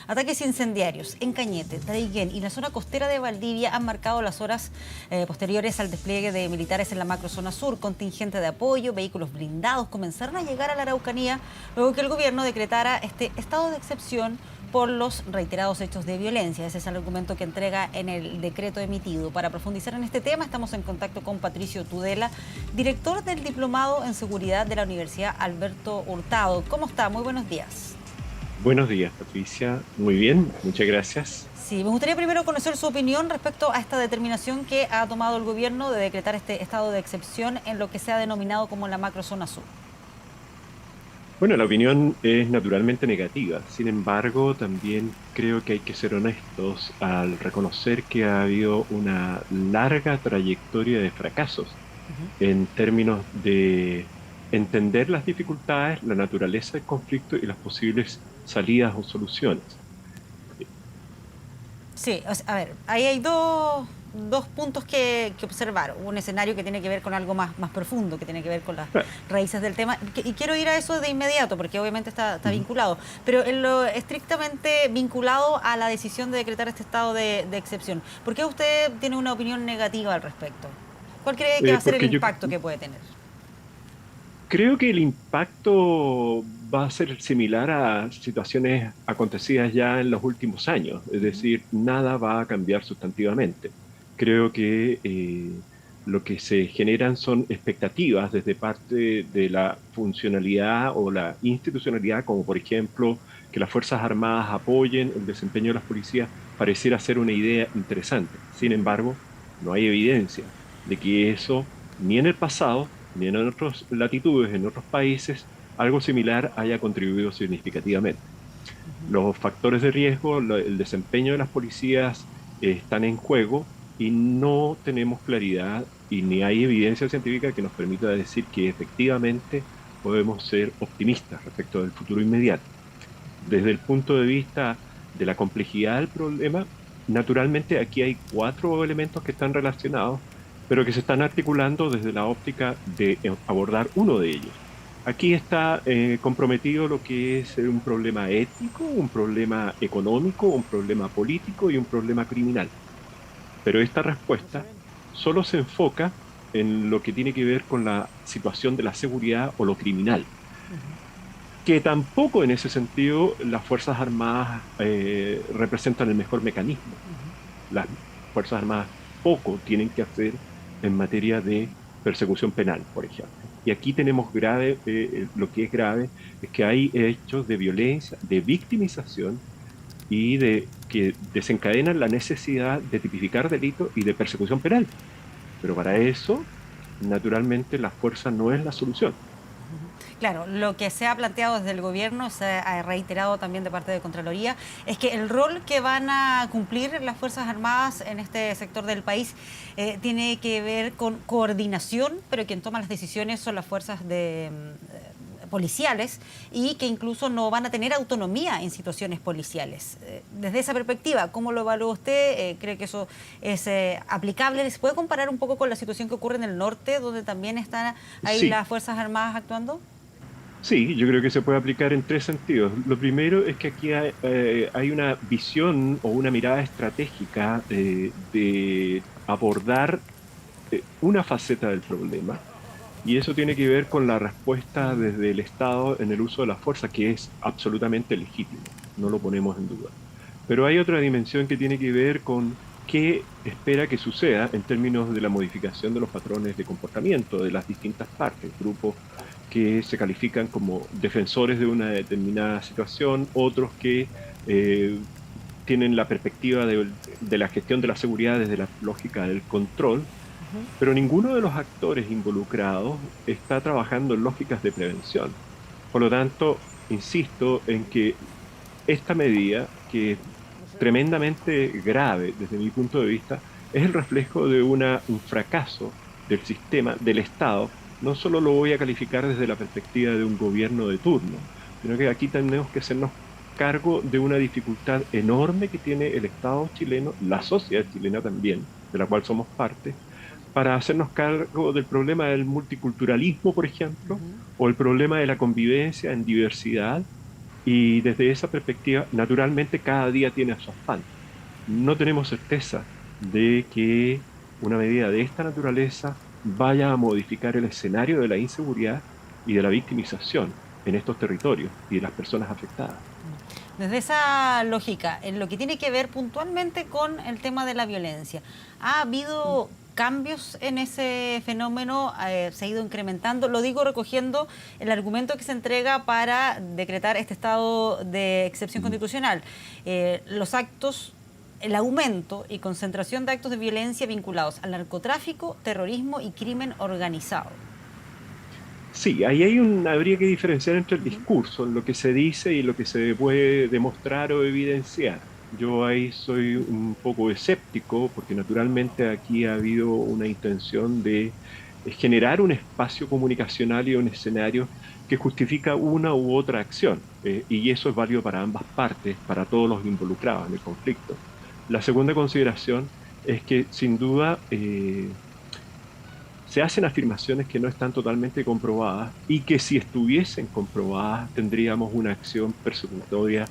Ataques incendiarios en Cañete, Traiguén y la zona costera de Valdivia han marcado las horas posteriores al despliegue de militares en la macrozona sur. Contingente de apoyo, vehículos blindados comenzaron a llegar a la Araucanía luego que el gobierno decretara este estado de excepción por los reiterados hechos de violencia. Ese es el argumento que entrega en el decreto emitido. Para profundizar en este tema, estamos en contacto con Patricio Tudela, director del Diplomado en Seguridad de la Universidad Alberto Hurtado. ¿Cómo está? Muy buenos días. Buenos días, Patricia. Muy bien, muchas gracias. Sí, me gustaría primero conocer su opinión respecto a esta determinación que ha tomado el gobierno de decretar este estado de excepción en lo que se ha denominado como la macrozona sur. Bueno, la opinión es naturalmente negativa. Sin embargo, también creo que hay que ser honestos al reconocer que ha habido una larga trayectoria de fracasos en términos de entender las dificultades, la naturaleza del conflicto y las posibles salidas o soluciones. Sí, o sea, a ver, ahí hay dos puntos que observar. Un escenario que tiene que ver con algo más profundo, que tiene que ver con las Claro. raíces del tema. Y quiero ir a eso de inmediato, porque obviamente está Ujú. vinculado. Pero en lo estrictamente vinculado a la decisión de decretar este estado de excepción, ¿por qué usted tiene una opinión negativa al respecto? ¿Cuál cree que va a ser el Porque yo impacto que puede tener? creo que el impacto va a ser similar a situaciones acontecidas ya en los últimos años, es decir, nada va a cambiar sustantivamente. Creo que lo que se generan son expectativas desde parte de la funcionalidad o la institucionalidad, como por ejemplo que las Fuerzas Armadas apoyen el desempeño de las policías, pareciera ser una idea interesante. Sin embargo, no hay evidencia de que eso ni en el pasado ni en otras latitudes, en otros países, algo similar haya contribuido significativamente. Los factores de riesgo, el desempeño de las policías están en juego y no tenemos claridad y ni hay evidencia científica que nos permita decir que efectivamente podemos ser optimistas respecto del futuro inmediato. Desde el punto de vista de la complejidad del problema, naturalmente aquí hay cuatro elementos que están relacionados, pero que se están articulando desde la óptica de abordar uno de ellos. Aquí está comprometido lo que es un problema ético, un problema económico, un problema político y un problema criminal. Pero esta respuesta solo se enfoca en lo que tiene que ver con la situación de la seguridad o lo criminal, que tampoco en ese sentido las Fuerzas Armadas representan el mejor mecanismo. Las Fuerzas Armadas poco tienen que hacer en materia de persecución penal, por ejemplo. Y aquí tenemos grave, lo que es grave es que hay hechos de violencia, de victimización y de que desencadenan la necesidad de tipificar delitos y de persecución penal. Pero para eso, naturalmente, la fuerza no es la solución. Claro, lo que se ha planteado desde el gobierno, se ha reiterado también de parte de Contraloría, es que el rol que van a cumplir las Fuerzas Armadas en este sector del país tiene que ver con coordinación, pero quien toma las decisiones son las fuerzas policiales y que incluso no van a tener autonomía en situaciones policiales. Desde esa perspectiva, ¿cómo lo evalúa usted? ¿Cree que eso es aplicable? ¿Se puede comparar un poco con la situación que ocurre en el norte, donde también están ahí Sí, las Fuerzas Armadas actuando? sí, yo creo que se puede aplicar en tres sentidos. Lo primero es que aquí hay una visión o una mirada estratégica de abordar una faceta del problema, y eso tiene que ver con la respuesta desde el Estado en el uso de la fuerza, que es absolutamente legítimo, no lo ponemos en duda. Pero hay otra dimensión que tiene que ver con qué espera que suceda en términos de la modificación de los patrones de comportamiento de las distintas partes, grupos que se califican como defensores de una determinada situación, otros que eh, tienen la perspectiva de la gestión de la seguridad desde la lógica del control, pero ninguno de los actores involucrados está trabajando en lógicas de prevención. Por lo tanto, insisto en que esta medida, que es tremendamente grave desde mi punto de vista, es el reflejo de un fracaso del sistema, del Estado. No solo lo voy a calificar desde la perspectiva de un gobierno de turno, sino que aquí tenemos que hacernos cargo de una dificultad enorme que tiene el Estado chileno, la sociedad chilena también, de la cual somos parte, para hacernos cargo del problema del multiculturalismo, por ejemplo, o el problema de la convivencia en diversidad, Y desde esa perspectiva, naturalmente cada día tiene su afán. No tenemos certeza de que una medida de esta naturaleza vaya a modificar el escenario de la inseguridad y de la victimización en estos territorios y de las personas afectadas. Desde esa lógica, en lo que tiene que ver puntualmente con el tema de la violencia, ¿ha habido cambios en ese fenómeno? ¿Se ha ido incrementando? Lo digo recogiendo el argumento que se entrega para decretar este estado de excepción constitucional. Los actos, el aumento y concentración de actos de violencia vinculados al narcotráfico, terrorismo y crimen organizado. Sí, habría que diferenciar entre el discurso, lo que se dice y lo que se puede demostrar o evidenciar. Yo ahí soy un poco escéptico porque naturalmente aquí ha habido una intención de generar un espacio comunicacional y un escenario que justifica una u otra acción. Y eso es válido para ambas partes, para todos los involucrados en el conflicto. La segunda consideración es que sin duda se hacen afirmaciones que no están totalmente comprobadas y que si estuviesen comprobadas tendríamos una acción persecutoria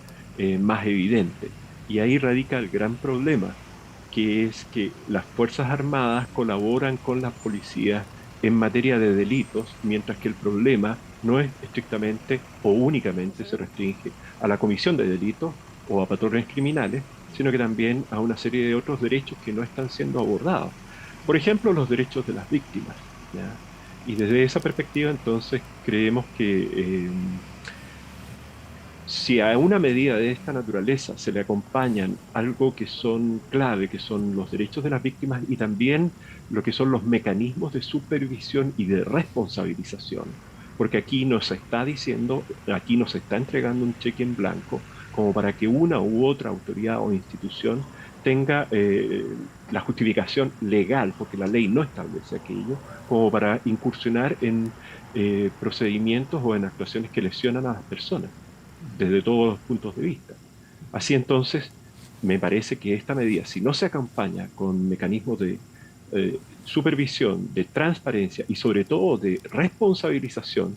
más evidente. Y ahí radica el gran problema, que es que las Fuerzas Armadas colaboran con las policías en materia de delitos, mientras que el problema no es estrictamente o únicamente se restringe a la comisión de delitos o a patrones criminales, sino que también a una serie de otros derechos que no están siendo abordados. Por ejemplo, los derechos de las víctimas, ¿ya? Y desde esa perspectiva, entonces, creemos que si a una medida de esta naturaleza se le acompañan algo que son clave, que son los derechos de las víctimas y también lo que son los mecanismos de supervisión y de responsabilización, porque aquí nos está diciendo, aquí nos está entregando un cheque en blanco como para que una u otra autoridad o institución tenga la justificación legal, porque la ley no establece aquello, como para incursionar en procedimientos o en actuaciones que lesionan a las personas desde todos los puntos de vista. Así entonces, me parece que esta medida, si no se acompaña con mecanismos de supervisión, de transparencia y sobre todo de responsabilización,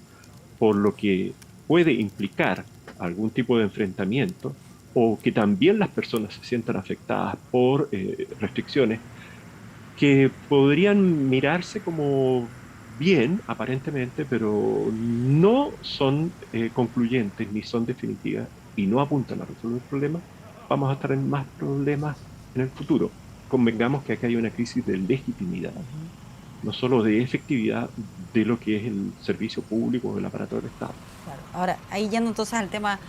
por lo que puede implicar algún tipo de enfrentamiento, o que también las personas se sientan afectadas por restricciones que podrían mirarse como bien, aparentemente, pero no son concluyentes ni son definitivas y no apuntan a resolver el problema, vamos a estar en más problemas en el futuro. Convengamos que acá hay una crisis de legitimidad, no solo de efectividad de lo que es el servicio público del aparato del Estado. Claro. Ahora, ahí yendo entonces al tema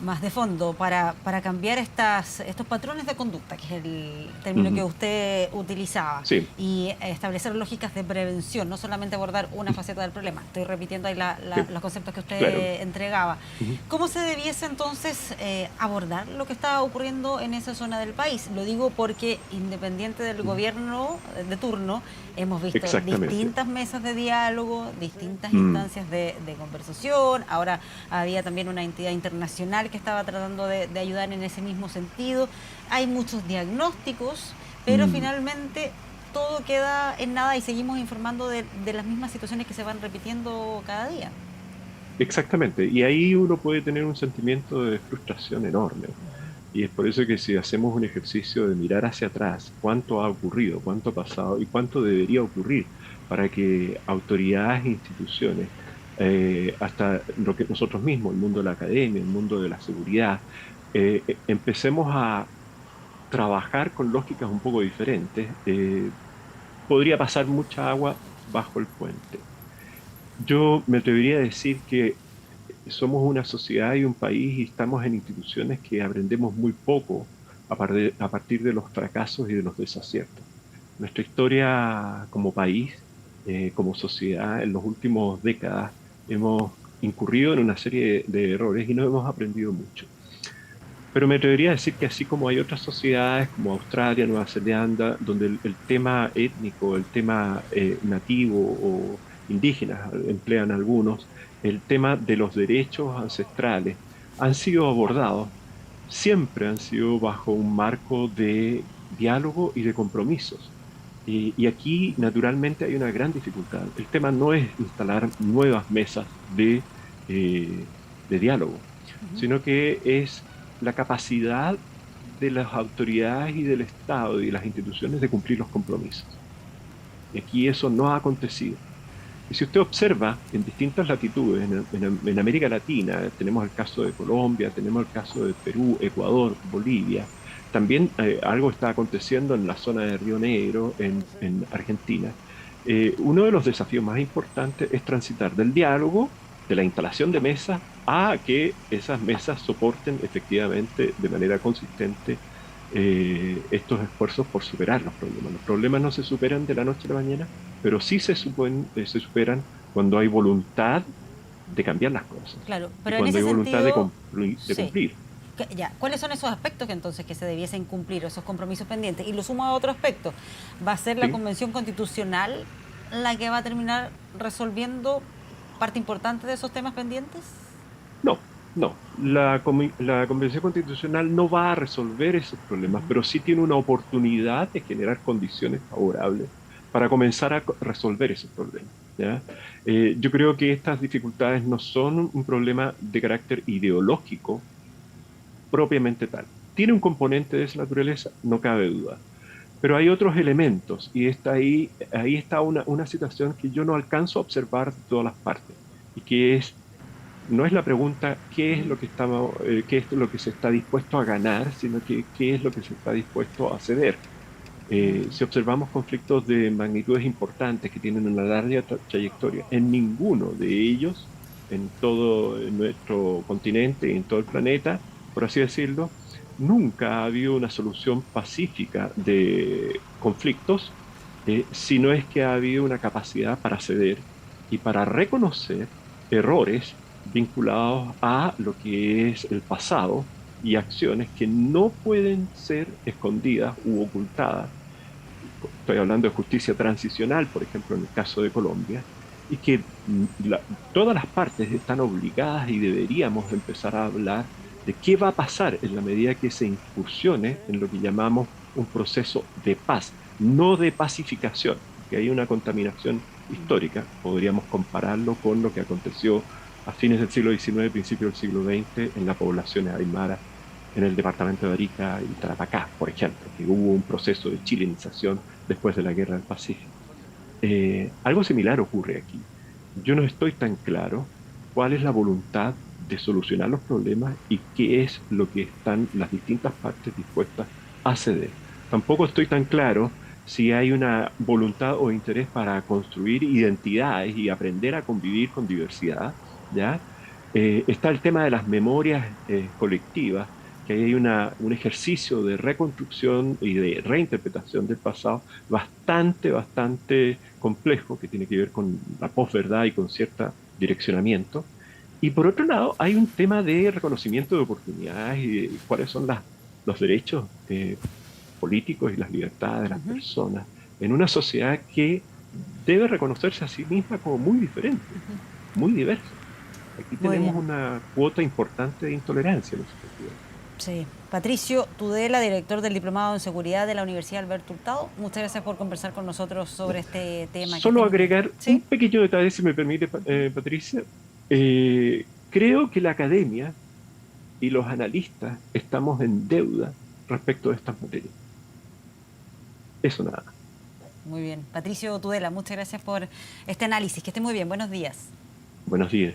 más de fondo, para cambiar estos patrones de conducta, que es el término que usted utilizaba, Sí. y establecer lógicas de prevención, no solamente abordar una faceta del problema. Estoy repitiendo ahí Sí, los conceptos que usted claro. entregaba. Ujú. ¿Cómo se debiese entonces abordar lo que está ocurriendo en esa zona del país? Lo digo porque independiente del gobierno de turno, hemos visto Exactamente. distintas mesas de diálogo, distintas Mm, instancias de conversación. Ahora había también una entidad internacional que estaba tratando de ayudar en ese mismo sentido. Hay muchos diagnósticos, pero mm. finalmente todo queda en nada y seguimos informando de las mismas situaciones que se van repitiendo cada día. Exactamente. Y ahí uno puede tener un sentimiento de frustración enorme. Y es por eso que si hacemos un ejercicio de mirar hacia atrás, cuánto ha ocurrido, cuánto ha pasado y cuánto debería ocurrir para que autoridades e instituciones, hasta lo que nosotros mismos, el mundo de la academia, el mundo de la seguridad, empecemos a trabajar con lógicas un poco diferentes, podría pasar mucha agua bajo el puente. Yo me atrevería a decir que somos una sociedad y un país y estamos en instituciones que aprendemos muy poco a partir de los fracasos y de los desaciertos. Nuestra historia como país, como sociedad, en las últimas décadas hemos incurrido en una serie de errores y no hemos aprendido mucho. Pero me atrevería a decir que así como hay otras sociedades como Australia, Nueva Zelanda, donde el tema étnico, el tema nativo o indígena, emplean algunos, el tema de los derechos ancestrales, han sido abordados, siempre han sido bajo un marco de diálogo y de compromisos. Y aquí, naturalmente, hay una gran dificultad. El tema no es instalar nuevas mesas de diálogo. sino que es la capacidad de las autoridades y del Estado y de las instituciones de cumplir los compromisos. Y aquí eso no ha acontecido. Y si usted observa en distintas latitudes, en América Latina, tenemos el caso de Colombia, tenemos el caso de Perú, Ecuador, Bolivia, también algo está aconteciendo en la zona de Río Negro, en Argentina. Uno de los desafíos más importantes es transitar del diálogo, de la instalación de mesas, a que esas mesas soporten efectivamente de manera consistente estos esfuerzos por superar los problemas. Los problemas no se superan de la noche a la mañana, pero sí se superan cuando hay voluntad de cambiar las cosas Claro, y pero en cuando ese hay voluntad sentido, de sí. cumplir. Ya, ¿cuáles son esos aspectos que entonces que se debiesen cumplir, esos compromisos pendientes? Y lo sumo a otro aspecto. ¿Va a ser la ¿Sí? Convención Constitucional la que va a terminar resolviendo parte importante de esos temas pendientes? No, no. La Convención Constitucional no va a resolver esos problemas, pero sí tiene una oportunidad de generar condiciones favorables para comenzar a resolver esos problemas. ¿Ya? Yo creo que estas dificultades no son un problema de carácter ideológico propiamente tal. Tiene un componente de esa naturaleza, no cabe duda. Pero hay otros elementos y ahí está una situación que yo no alcanzo a observar de todas las partes y que no es la pregunta qué es lo que qué es lo que se está dispuesto a ganar, sino que qué es lo que se está dispuesto a ceder. Si observamos conflictos de magnitudes importantes que tienen una larga trayectoria, en ninguno de ellos, en todo nuestro continente y en todo el planeta, por así decirlo, nunca ha habido una solución pacífica de conflictos, si no es que ha habido una capacidad para ceder y para reconocer errores vinculados a lo que es el pasado y acciones que no pueden ser escondidas u ocultadas. Estoy hablando de justicia transicional, por ejemplo, en el caso de Colombia, y que todas las partes están obligadas y deberíamos empezar a hablar de qué va a pasar en la medida que se incursione en lo que llamamos un proceso de paz, no de pacificación, que hay una contaminación histórica. Podríamos compararlo con lo que aconteció a fines del siglo XIX, principios del siglo XX, en las poblaciones aymara en el departamento de Arica y Tarapacá, por ejemplo, que hubo un proceso de chilenización después de la Guerra del Pacífico. Algo similar ocurre aquí. Yo no estoy tan claro cuál es la voluntad de solucionar los problemas y qué es lo que están las distintas partes dispuestas a ceder. Tampoco estoy tan claro si hay una voluntad o interés para construir identidades y aprender a convivir con diversidad, ¿ya? Está el tema de las memorias colectivas, que hay un ejercicio de reconstrucción y de reinterpretación del pasado bastante complejo, que tiene que ver con la posverdad y con cierto direccionamiento. Y por otro lado, hay un tema de reconocimiento de oportunidades y de cuáles son los derechos políticos y las libertades de las personas en una sociedad que debe reconocerse a sí misma como muy diferente, muy diversa. Aquí Muy tenemos bien. una cuota importante de intolerancia en ese sentido. Sí. Patricio Tudela, director del Diplomado en Seguridad de la Universidad Alberto Hurtado, muchas gracias por conversar con nosotros sobre este tema. Que esté Solo muy bien. agregar un ¿Sí? pequeño detalle, si me permite, Patricia. Creo que la academia y los analistas estamos en deuda respecto de estas materias. Eso nada. Muy bien. Patricio Tudela, muchas gracias por este análisis. Que esté muy bien. Buenos días. Buenos días.